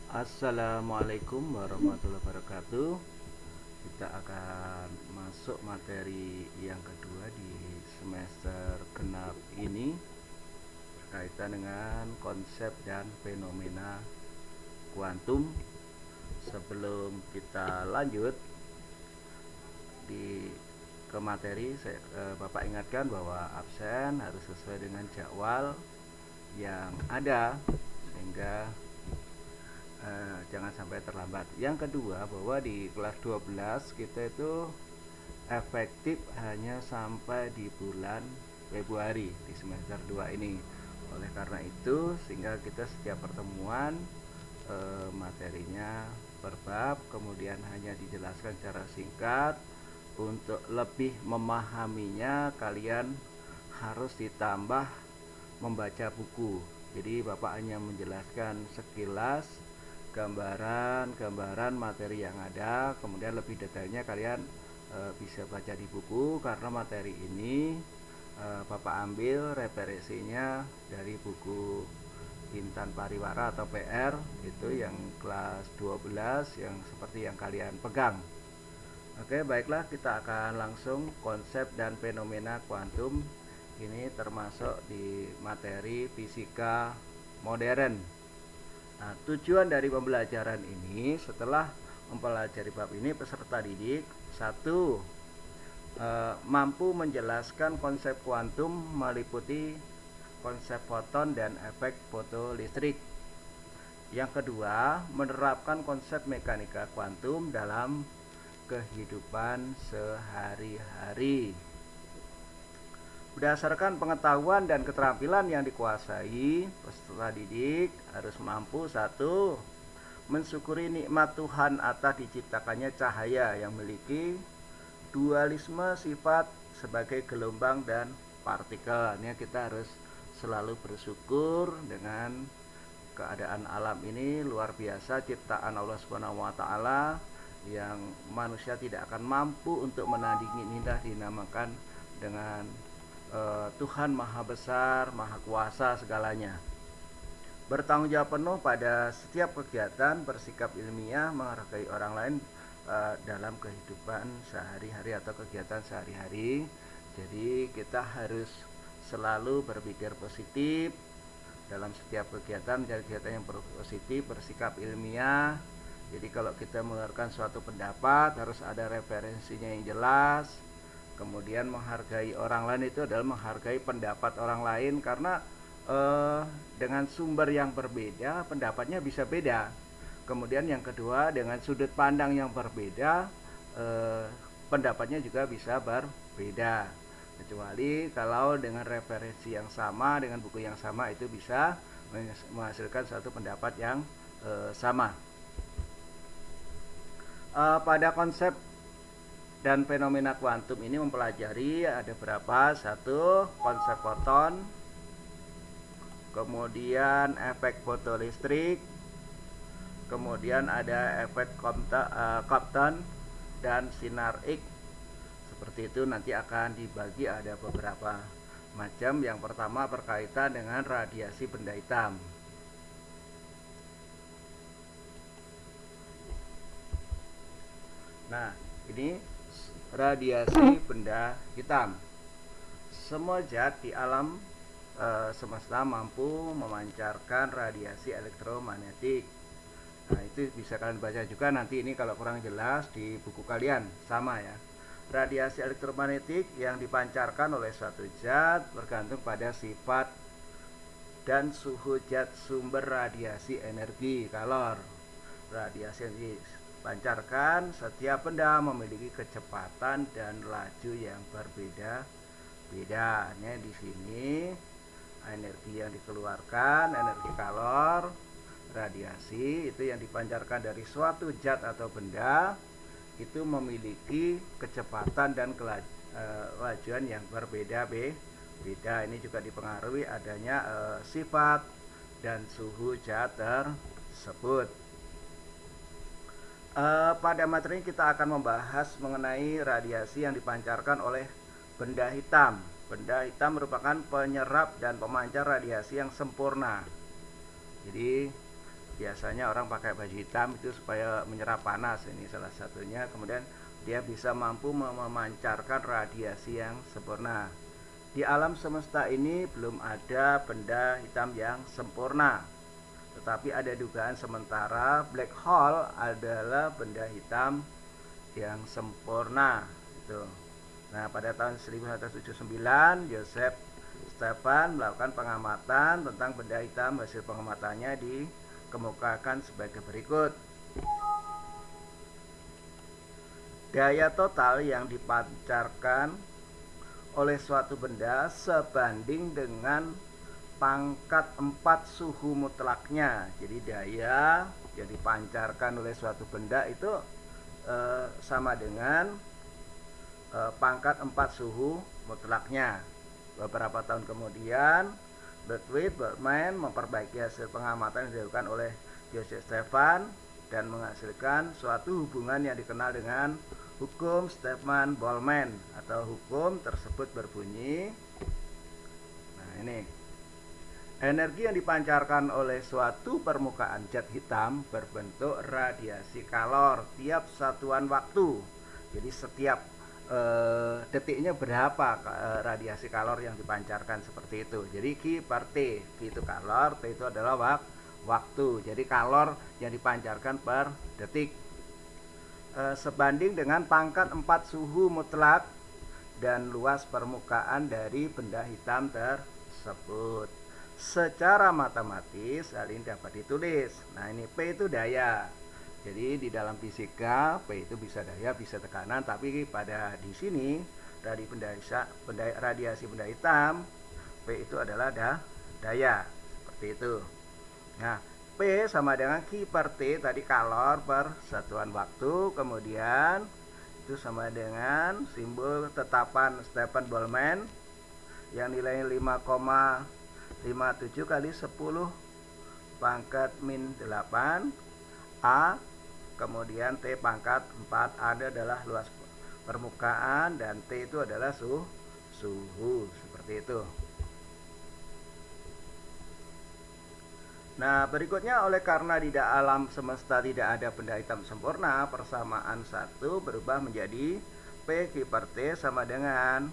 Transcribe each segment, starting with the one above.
Assalamualaikum warahmatullahi wabarakatuh. Kita akan masuk materi yang kedua di semester genap ini berkaitan dengan konsep dan fenomena kuantum. Sebelum kita lanjut ke materi, Bapak ingatkan bahwa absen harus sesuai dengan jadwal yang ada sehingga jangan sampai terlambat. Yang kedua, bahwa di kelas 12 kita itu efektif hanya sampai di bulan Februari di semester 2 ini. Oleh karena itu, sehingga kita setiap pertemuan materinya per bab, kemudian hanya dijelaskan secara singkat. Untuk lebih memahaminya, kalian harus ditambah membaca buku. Jadi Bapak hanya menjelaskan sekilas gambaran materi yang ada, kemudian lebih detailnya kalian bisa baca di buku, karena materi ini Bapak ambil referensinya dari buku Intan Pariwara atau PR, itu yang kelas 12 yang seperti yang kalian pegang. Oke, baiklah, kita akan langsung konsep dan fenomena kuantum. Ini termasuk di materi fisika modern. Nah, tujuan dari pembelajaran ini, setelah mempelajari bab ini, peserta didik satu, mampu menjelaskan konsep kuantum meliputi konsep foton dan efek fotolistrik. Yang kedua, menerapkan konsep mekanika kuantum dalam kehidupan sehari-hari. Berdasarkan pengetahuan dan keterampilan yang dikuasai, peserta didik harus mampu satu, mensyukuri nikmat Tuhan atas diciptakannya cahaya yang memiliki dualisme sifat sebagai gelombang dan partikel. Ini kita harus selalu bersyukur dengan keadaan alam ini luar biasa, ciptaan Allah Subhanahu wa taala yang manusia tidak akan mampu untuk menandingi. Inilah dinamakan dengan Tuhan Maha Besar, Maha Kuasa segalanya. Bertanggung jawab penuh pada setiap kegiatan, bersikap ilmiah, menghargai orang lain dalam kehidupan sehari-hari atau kegiatan sehari-hari. Jadi kita harus selalu berpikir positif dalam setiap kegiatan, menjadi kegiatan yang positif, bersikap ilmiah. Jadi kalau kita mengeluarkan suatu pendapat harus ada referensinya yang jelas. Kemudian menghargai orang lain itu adalah menghargai pendapat orang lain, karena dengan sumber yang berbeda pendapatnya bisa beda. Kemudian yang kedua, dengan sudut pandang yang berbeda pendapatnya juga bisa berbeda. Kecuali kalau dengan referensi yang sama, dengan buku yang sama, itu bisa menghasilkan suatu pendapat yang sama. Pada konsep dan fenomena kuantum ini mempelajari ada berapa? Satu, konsep foton, kemudian efek fotolistrik, kemudian ada efek Compton dan sinar X. Seperti itu nanti akan dibagi ada beberapa macam. Yang pertama berkaitan dengan radiasi benda hitam. Nah, ini radiasi benda hitam. Semua zat di alam semesta mampu memancarkan radiasi elektromagnetik. Nah, itu bisa kalian baca juga nanti, ini kalau kurang jelas di buku kalian sama ya. Radiasi elektromagnetik yang dipancarkan oleh suatu zat bergantung pada sifat dan suhu zat sumber radiasi energi kalor. Radiasi yang dipancarkan setiap benda memiliki kecepatan dan laju yang berbeda-beda. Di sini energi yang dikeluarkan, energi kalor, radiasi itu yang dipancarkan dari suatu zat atau benda itu memiliki kecepatan dan kelajuan yang berbeda-beda. Ini juga dipengaruhi adanya sifat dan suhu zat tersebut. Pada materi ini kita akan membahas mengenai radiasi yang dipancarkan oleh benda hitam. Benda hitam merupakan penyerap dan pemancar radiasi yang sempurna. Jadi biasanya orang pakai baju hitam itu supaya menyerap panas, ini salah satunya. Kemudian dia bisa mampu memancarkan radiasi yang sempurna. Di alam semesta ini belum ada benda hitam yang sempurna, tetapi ada dugaan sementara black hole adalah benda hitam yang sempurna itu. Nah, pada tahun 1979 Joseph Stephan melakukan pengamatan tentang benda hitam. Hasil pengamatannya dikemukakan sebagai berikut. Daya total yang dipancarkan oleh suatu benda sebanding dengan pangkat 4 suhu mutlaknya. Jadi daya yang dipancarkan oleh suatu benda itu sama dengan pangkat 4 suhu mutlaknya. Beberapa tahun kemudian Boltzmann memperbaiki hasil pengamatan yang dilakukan oleh Joseph Stephan dan menghasilkan suatu hubungan yang dikenal dengan hukum Stephan-Boltzmann, atau hukum tersebut berbunyi, nah ini, energi yang dipancarkan oleh suatu permukaan zat hitam berbentuk radiasi kalor tiap satuan waktu. Jadi setiap detiknya berapa radiasi kalor yang dipancarkan, seperti itu. Jadi Q per T, Q itu kalor, T itu adalah waktu. Jadi kalor yang dipancarkan per detik sebanding dengan pangkat 4 suhu mutlak dan luas permukaan dari benda hitam tersebut. Secara matematis hal ini dapat ditulis. Nah, ini P itu daya. Jadi di dalam fisika P itu bisa daya, bisa tekanan, tapi pada di sini dari radiasi benda hitam, P itu adalah daya, seperti itu. Nah, P sama dengan Q per T, tadi kalor per satuan waktu, kemudian itu sama dengan simbol tetapan Stephan-Boltzmann yang nilainya 5,57 kali 10 pangkat min 8 A, kemudian T pangkat 4, A adalah luas permukaan dan T itu adalah suhu, seperti itu. Nah, berikutnya, oleh karena di alam semesta tidak ada benda hitam sempurna, persamaan 1 berubah menjadi P Q per T sama dengan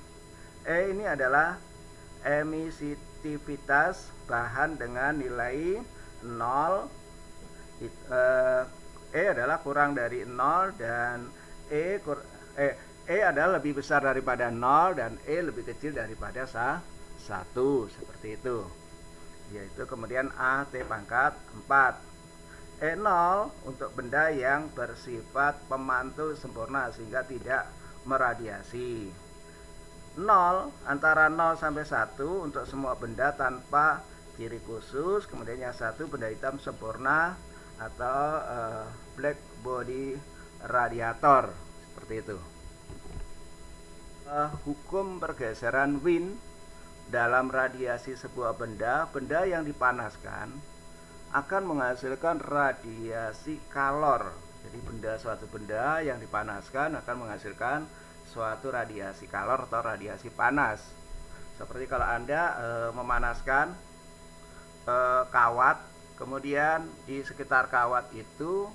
E, ini adalah emisivitas bahan dengan nilai 0, E adalah kurang dari 0 dan E adalah lebih besar daripada 0 dan E lebih kecil daripada 1, seperti itu. Yaitu kemudian A T pangkat 4. E0 untuk benda yang bersifat pemantul sempurna sehingga tidak meradiasi. 0 antara 0 sampai 1 untuk semua benda tanpa ciri khusus. Kemudian yang 1 benda hitam sempurna atau black body radiator, seperti itu. Hukum pergeseran Wien dalam radiasi sebuah benda yang dipanaskan akan menghasilkan radiasi kalor. Jadi suatu benda yang dipanaskan akan menghasilkan suatu radiasi kalor atau radiasi panas. Seperti kalau Anda memanaskan kawat, kemudian di sekitar kawat itu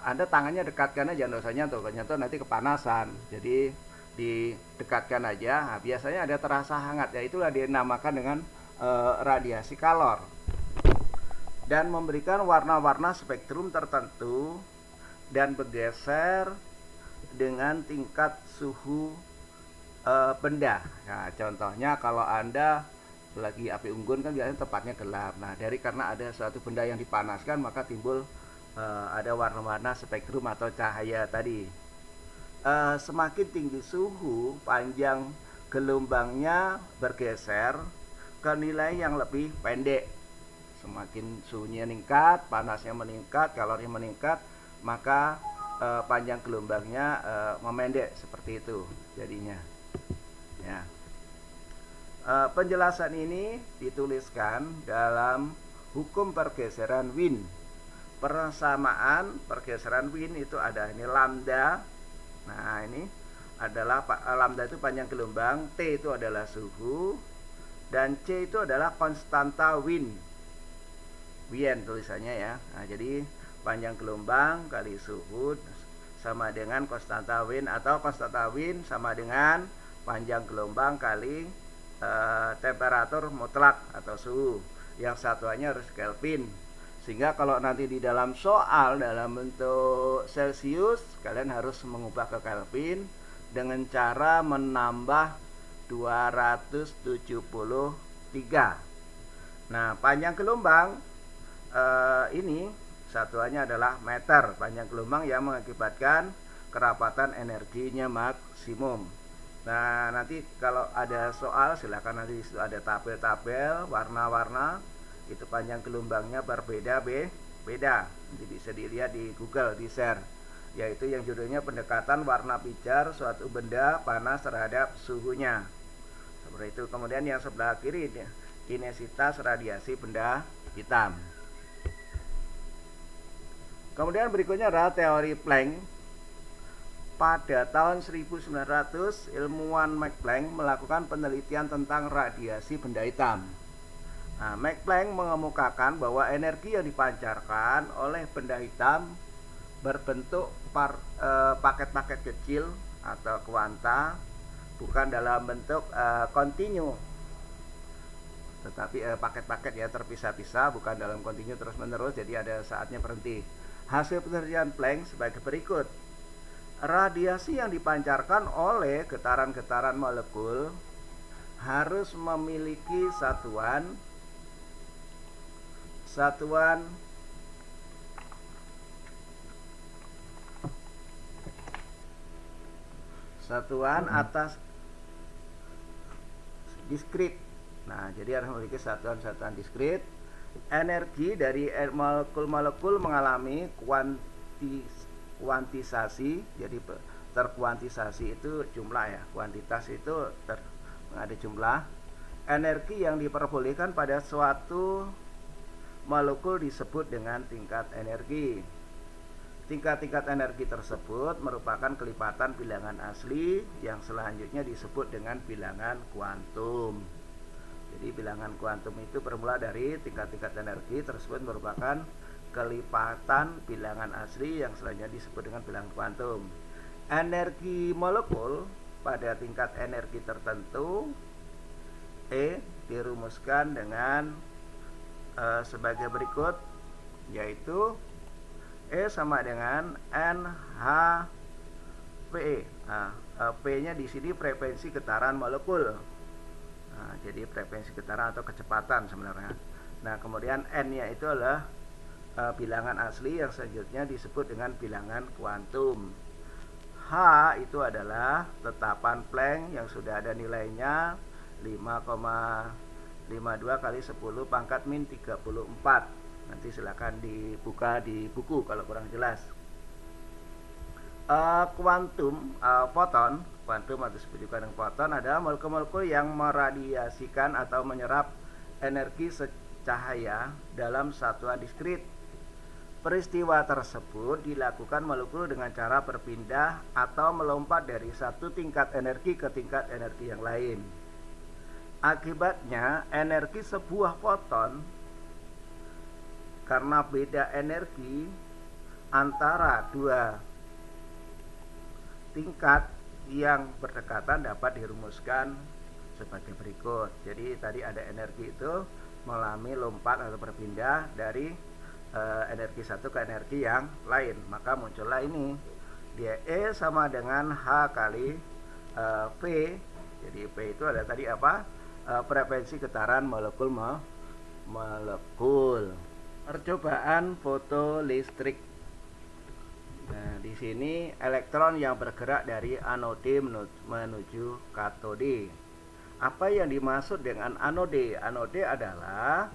Anda tangannya dekatkan aja, nggak usah nyentuh nanti kepanasan. Jadi didekatkan aja. Nah, biasanya ada terasa hangat, ya itulah dinamakan dengan radiasi kalor, dan memberikan warna-warna spektrum tertentu dan bergeser dengan tingkat suhu benda. Nah, contohnya kalau Anda lagi api unggun kan biasanya tempatnya gelap. Nah, karena ada suatu benda yang dipanaskan, maka timbul ada warna-warna spektrum atau cahaya tadi. Semakin tinggi suhu, panjang gelombangnya bergeser ke nilai yang lebih pendek. Semakin suhunya meningkat, panasnya meningkat, kalornya meningkat, maka panjang gelombangnya memendek, seperti itu jadinya. Ya. Penjelasan ini dituliskan dalam hukum pergeseran Wien. Persamaan pergeseran Wien itu ada ini lambda. Nah, ini adalah lambda itu panjang gelombang, T itu adalah suhu, dan C itu adalah konstanta Wien. Wien tulisannya ya. Nah, jadi panjang gelombang kali suhu sama dengan konstanta Wien, atau konstanta Wien sama dengan panjang gelombang kali temperatur mutlak atau suhu. Yang satuannya harus Kelvin. Sehingga kalau nanti di dalam soal dalam bentuk Celsius, kalian harus mengubah ke Kelvin dengan cara menambah 273. Nah, panjang gelombang ini satuannya adalah meter. Panjang gelombang yang mengakibatkan kerapatan energinya maksimum. Nah, nanti kalau ada soal silakan, nanti ada tabel-tabel warna-warna, itu panjang gelombangnya berbeda-beda. Nanti bisa dilihat di Google, di share, yaitu yang judulnya pendekatan warna pijar suatu benda panas terhadap suhunya. Seperti itu. Kemudian yang sebelah kiri, intensitas radiasi benda hitam. Kemudian berikutnya adalah teori Planck. Pada tahun 1900, ilmuwan Max Planck melakukan penelitian tentang radiasi benda hitam. Nah, Max Planck mengemukakan bahwa energi yang dipancarkan oleh benda hitam berbentuk paket-paket kecil atau kuanta, bukan dalam bentuk kontinu, tetapi paket-paket ya, terpisah-pisah, bukan dalam kontinu terus-menerus, jadi ada saatnya berhenti. Hasil penelitian Planck sebagai berikut. Radiasi yang dipancarkan oleh getaran-getaran molekul harus memiliki satuan atas diskrit. Nah, jadi harus memiliki satuan-satuan diskrit. Energi dari molekul-molekul mengalami kuantisasi, jadi terkuantisasi itu jumlah ya, kuantitas itu ada jumlah. Energi yang diperbolehkan pada suatu molekul disebut dengan tingkat energi. Tingkat-tingkat energi tersebut merupakan kelipatan bilangan asli yang selanjutnya disebut dengan bilangan kuantum. Jadi bilangan kuantum itu bermula dari tingkat-tingkat energi tersebut merupakan kelipatan bilangan asli yang selanjutnya disebut dengan bilangan kuantum. Energi molekul pada tingkat energi tertentu dirumuskan dengan sebagai berikut, yaitu E sama dengan NHPE. Nah, P-nya di sini frekuensi getaran molekul. Nah, jadi frekuensi getaran atau kecepatan sebenarnya. Nah, kemudian N-nya itu adalah bilangan asli yang selanjutnya disebut dengan bilangan kuantum. H itu adalah tetapan Planck yang sudah ada nilainya 5,52 kali 10 pangkat min 34. Nanti silakan dibuka di buku kalau kurang jelas. Kuantum, foton, kuantum atau disebut juga dengan foton adalah molekul-molekul yang meradiasikan atau menyerap energi cahaya dalam satuan diskrit. Peristiwa tersebut dilakukan molekul dengan cara berpindah atau melompat dari satu tingkat energi ke tingkat energi yang lain. Akibatnya, energi sebuah foton karena beda energi antara dua tingkat yang berdekatan dapat dirumuskan sebagai berikut. Jadi tadi ada energi itu mengalami lompat atau berpindah dari energi satu ke energi yang lain, maka muncullah ini, dia E sama dengan H kali P. Jadi P itu ada tadi apa? Frekuensi getaran molekul. Percobaan foto listrik. Nah, di sini elektron yang bergerak dari anode menuju katode. Apa yang dimaksud dengan anode? Anode adalah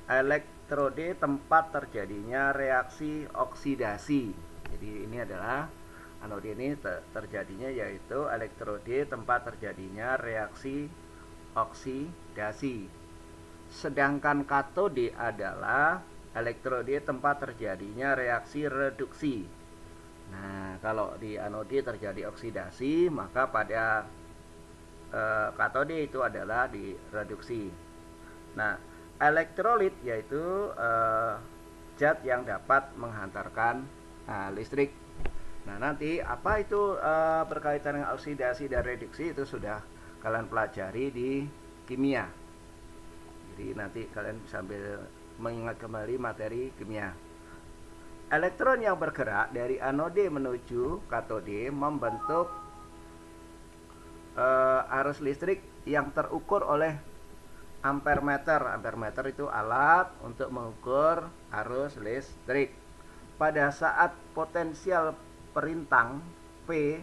elektrode tempat terjadinya reaksi oksidasi. Jadi ini adalah anode, ini terjadinya yaitu elektrode tempat terjadinya reaksi oksidasi. Sedangkan katode adalah elektrode tempat terjadinya reaksi reduksi. Nah, kalau di anode terjadi oksidasi, maka pada katode itu adalah di reduksi. Nah, Elektrolit yaitu zat yang dapat menghantarkan listrik. Nah, nanti apa itu berkaitan dengan oksidasi dan reduksi itu sudah kalian pelajari di kimia. Jadi nanti kalian sambil mengingat kembali materi kimia. Elektron yang bergerak dari anode menuju katode membentuk arus listrik yang terukur oleh ampermeter. Ampermeter itu alat untuk mengukur arus listrik. Pada saat potensial perintang P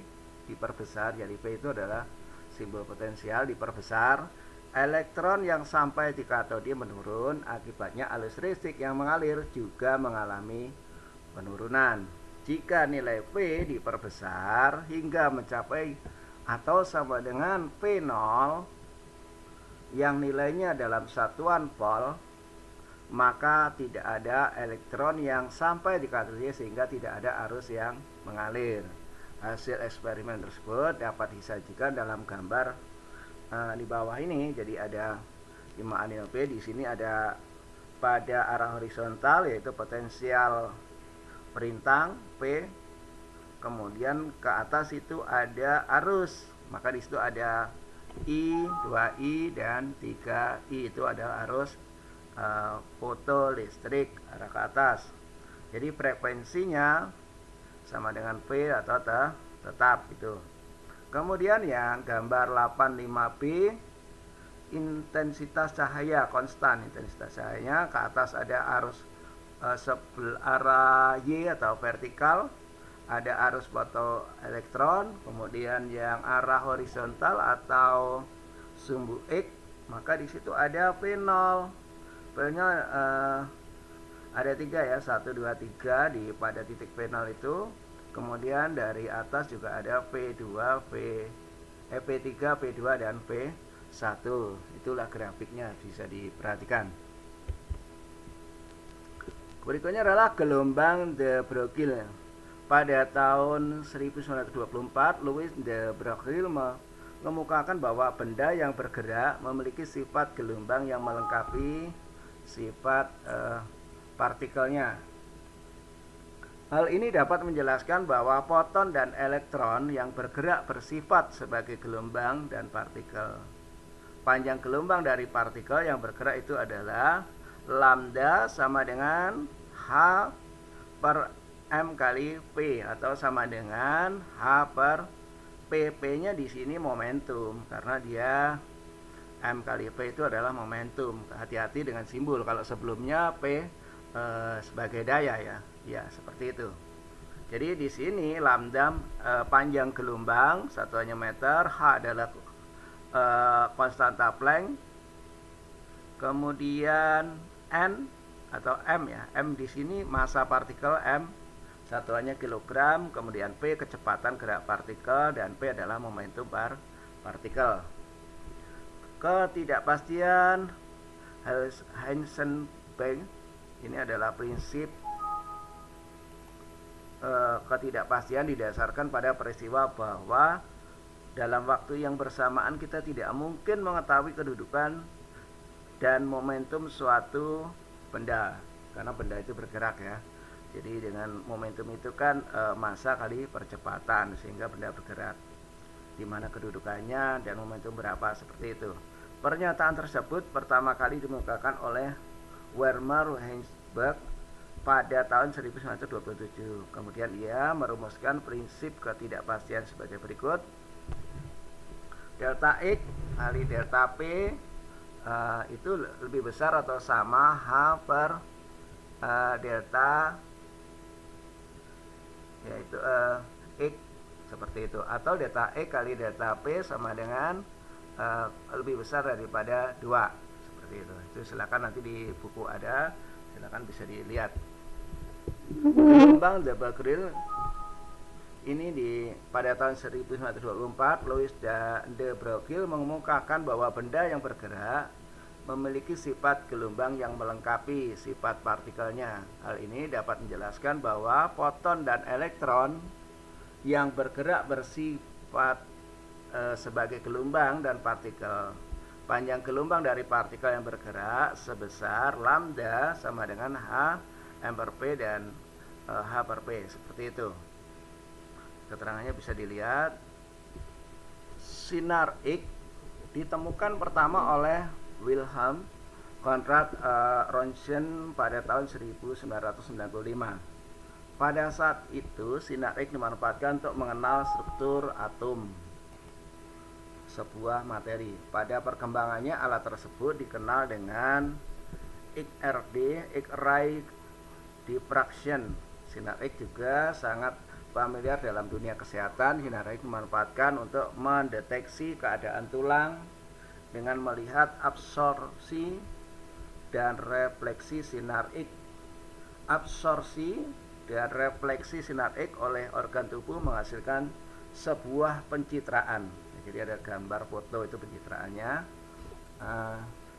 diperbesar, jadi P itu adalah simbol potensial, diperbesar, elektron yang sampai di katode menurun, akibatnya arus listrik yang mengalir juga mengalami penurunan. Jika nilai P diperbesar hingga mencapai atau sama dengan P0 yang nilainya dalam satuan volt, maka tidak ada elektron yang sampai di katode sehingga tidak ada arus yang mengalir. Hasil eksperimen tersebut dapat disajikan dalam gambar di bawah ini. Jadi ada 5 anil P, di sini ada pada arah horizontal yaitu potensial perintang P, kemudian ke atas itu ada arus, maka di situ ada I, 2I dan 3I, itu adalah arus foto listrik arah ke atas. Jadi frekuensinya sama dengan P atau tetap itu. Kemudian yang gambar 85B, intensitas cahaya konstan. Intensitas cahayanya ke atas ada arus arah Y atau vertikal, ada arus foto elektron, kemudian yang arah horizontal atau sumbu X, maka di situ ada P0. P-nya ada 3 ya, 1, 2, 3 di pada titik P0 itu. Kemudian dari atas juga ada P2, P3, P2 dan P1. Itulah grafiknya, bisa diperhatikan. Berikutnya adalah gelombang de Broglie. Pada tahun 1924, Louis de Broglie mengemukakan bahwa benda yang bergerak memiliki sifat gelombang yang melengkapi sifat partikelnya. Hal ini dapat menjelaskan bahwa foton dan elektron yang bergerak bersifat sebagai gelombang dan partikel. Panjang gelombang dari partikel yang bergerak itu adalah lambda sama dengan H per M kali P atau sama dengan H per P. P-nya di sini momentum karena dia M kali P itu adalah momentum. Hati-hati dengan simbol, kalau sebelumnya P sebagai daya ya seperti itu. Jadi di sini lambda panjang gelombang satuannya meter, H adalah konstanta Planck, kemudian N atau M ya, M di sini massa partikel, M satuannya kilogram, kemudian P kecepatan gerak partikel, dan P adalah momentum partikel. Ketidakpastian Heisenberg ini adalah prinsip ketidakpastian didasarkan pada peristiwa bahwa dalam waktu yang bersamaan kita tidak mungkin mengetahui kedudukan dan momentum suatu benda karena benda itu bergerak ya. Jadi dengan momentum itu kan massa kali percepatan sehingga benda bergerak. Di mana kedudukannya dan momentum berapa, seperti itu. Pernyataan tersebut pertama kali dikemukakan oleh Werner Heisenberg pada tahun 1927. Kemudian ia merumuskan prinsip ketidakpastian sebagai berikut. Delta X kali delta P itu lebih besar atau sama H per delta yaitu X, seperti itu, atau delta X kali delta P sama dengan lebih besar daripada 2, seperti itu. Itu silakan nanti di buku ada, silakan bisa dilihat. Gelombang de Broglie ini pada tahun 1924 Louis de Broglie mengemukakan bahwa benda yang bergerak memiliki sifat gelombang yang melengkapi sifat partikelnya. Hal ini dapat menjelaskan bahwa foton dan elektron yang bergerak bersifat sebagai gelombang dan partikel. panjang gelombang dari partikel yang bergerak sebesar lambda sama dengan H M per P dan H per P, seperti itu. Keterangannya bisa dilihat. Sinar X ditemukan pertama oleh Wilhelm Conrad Roentgen pada tahun 1995. Pada saat itu sinar X dimanfaatkan untuk mengenal struktur atom sebuah materi. Pada perkembangannya alat tersebut dikenal dengan XRD, X-ray diffraction. Sinar X juga sangat familiar dalam dunia kesehatan. Sinar X dimanfaatkan untuk mendeteksi keadaan tulang dengan melihat absorpsi dan refleksi sinar X. Absorpsi dan refleksi sinar X oleh organ tubuh menghasilkan sebuah pencitraan. Jadi ada gambar foto, itu pencitraannya.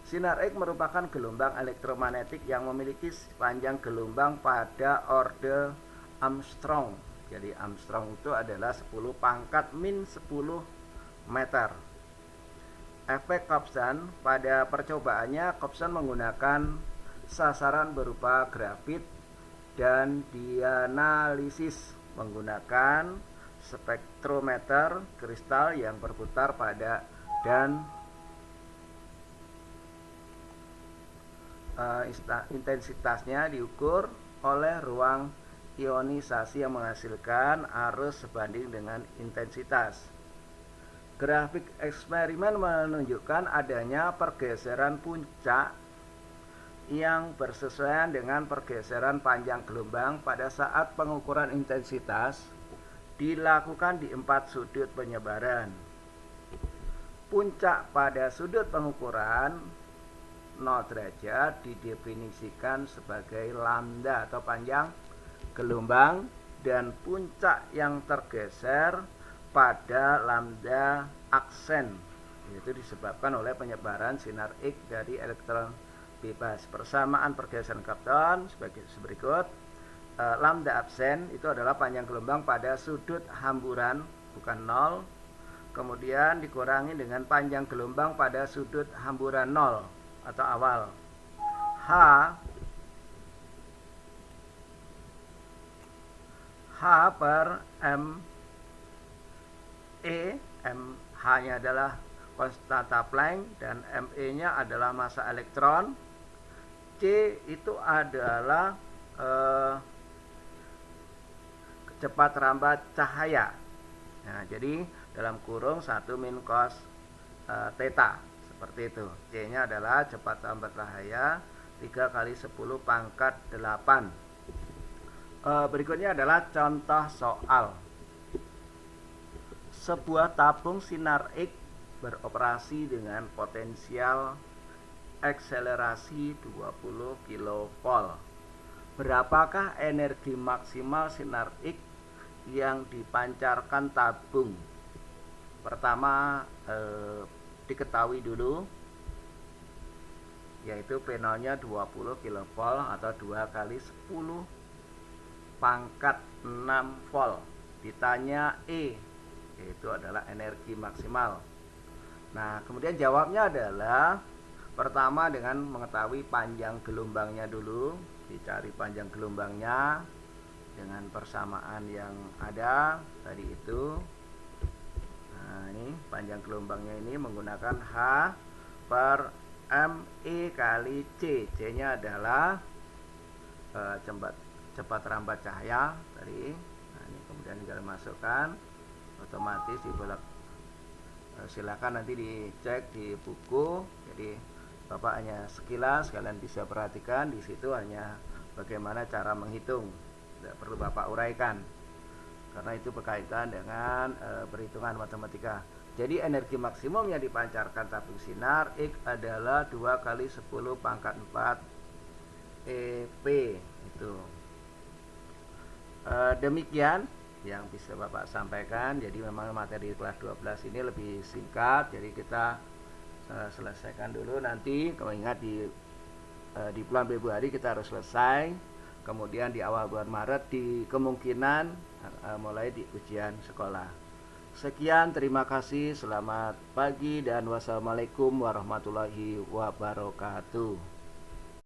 Sinar X merupakan gelombang elektromagnetik yang memiliki panjang gelombang pada orde Armstrong. Jadi Armstrong itu adalah 10 pangkat min 10 meter. Efek Kopsan, pada percobaannya Kopsan menggunakan sasaran berupa grafit dan dianalisis menggunakan spektrometer kristal yang berputar pada dan intensitasnya diukur oleh ruang ionisasi yang menghasilkan arus sebanding dengan intensitas. Grafik eksperimen menunjukkan adanya pergeseran puncak yang bersesuaian dengan pergeseran panjang gelombang pada saat pengukuran intensitas dilakukan di 4 sudut penyebaran. Puncak pada sudut pengukuran 0 derajat didefinisikan sebagai lambda atau panjang gelombang, dan puncak yang tergeser pada lambda aksen, yaitu disebabkan oleh penyebaran sinar X dari elektron bebas. Persamaan pergeseran Compton sebagai berikut. Lambda absen itu adalah panjang gelombang pada sudut hamburan, bukan 0, kemudian dikurangi dengan panjang gelombang pada sudut hamburan 0 atau awal. H per M E, H nya adalah konstanta Planck dan ME nya adalah massa elektron. C itu adalah cepat rambat cahaya. Nah, jadi dalam kurung 1 min cos theta, seperti itu. C nya adalah cepat rambat cahaya 3 kali 10 pangkat 8. Berikutnya adalah contoh soal. Sebuah tabung sinar X beroperasi dengan potensial akselerasi 20 kV. Berapakah energi maksimal sinar X yang dipancarkan tabung? Pertama diketahui dulu, yaitu P0 nya 20 kV atau 2 kali 10 pangkat 6 volt. Ditanya E, yaitu adalah energi maksimal. Nah, kemudian jawabnya adalah pertama dengan mengetahui panjang gelombangnya dulu. Dicari panjang gelombangnya dengan persamaan yang ada tadi itu. Nah, ini panjang gelombangnya ini menggunakan H per ME kali C. C nya adalah cepat rambat cahaya tadi. Nah, ini kemudian tinggal masukkan, otomatis dibolak. Silakan nanti dicek di buku. Jadi Bapak hanya sekilas, kalian bisa perhatikan di situ hanya bagaimana cara menghitung. Tidak perlu Bapak uraikan karena itu berkaitan dengan perhitungan matematika. Jadi energi maksimum yang dipancarkan tabung sinar X adalah 2 kali 10 pangkat 4 EP itu. Demikian yang bisa Bapak sampaikan. Jadi memang materi kelas 12 ini lebih singkat, jadi kita selesaikan dulu. Nanti kalau ingat di bulan Februari kita harus selesai, kemudian di awal bulan Maret di kemungkinan mulai di ujian sekolah. Sekian, terima kasih, selamat pagi dan wassalamualaikum warahmatullahi wabarakatuh.